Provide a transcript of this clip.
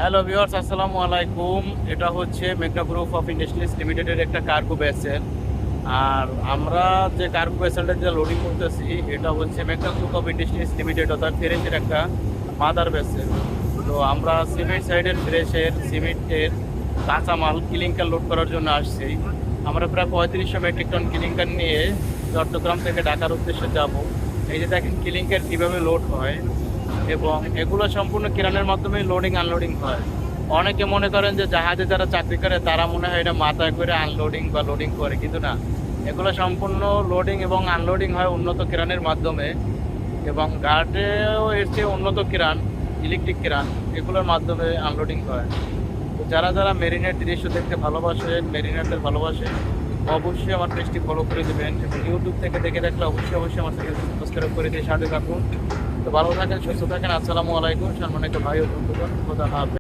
Hello viewers, আসসালামু আলাইকুম। এটা হচ্ছে মেঘনা গ্রুপ অফ ইন্ডাস্ট্রিজ লিমিটেডের একটা কার্গো ভেসেল। আর আমরা যে কার্গো ভেসেলটা যে লোডিং করতেছি এটা হচ্ছে মেঘনা গ্রুপ অফ ইন্ডাস্ট্রিজ লিমিটেড অর্থাৎ ফ্রেশের একটা মাদার ভেসেল। তো আমরা সিমেন্ট সাইডের ফ্রেশের সিমেন্টের কাঁচামাল ক্লিংকার লোড করার জন্য আসছি। আমরা প্রায় 3500 মেট্রিক টন ক্লিংকার নিয়ে চট্টগ্রাম থেকে ঢাকার উদ্দেশ্যে যাব। এই যে দেখেন ক্লিংকার কীভাবে লোড হয় এবং এগুলো সম্পূর্ণ কিরানের মাধ্যমে লোডিং আনলোডিং হয়। অনেকে মনে করেন যে জাহাজে যারা চাকরি করে তারা মনে হয় এটা মাথায় করে আনলোডিং বা লোডিং করে, কিন্তু না, এগুলো সম্পূর্ণ লোডিং এবং আনলোডিং হয় উন্নত কিরানের মাধ্যমে। এবং ঘাটেও এর চেয়ে উন্নত কিরান, ইলেকট্রিক কিরান, এগুলোর মাধ্যমে আনলোডিং হয়। তো যারা যারা মেরিনের দৃশ্য দেখতে ভালোবাসেন, মেরিনারদের ভালোবাসেন, অবশ্যই আমার পেজটি ফলো করে দেবেন এবং ইউটিউব থেকে দেখে দেখলে অবশ্যই আমার চ্যানেলটি সাবস্ক্রাইব করে দিয়ে সাথে থাকুন। তো ভালো থাকেন, সুস্থ থাকেন। আসসালামু আলাইকুম। সম্মানিত ভাই ও বন্ধুগণ, খোদা হাফেজ।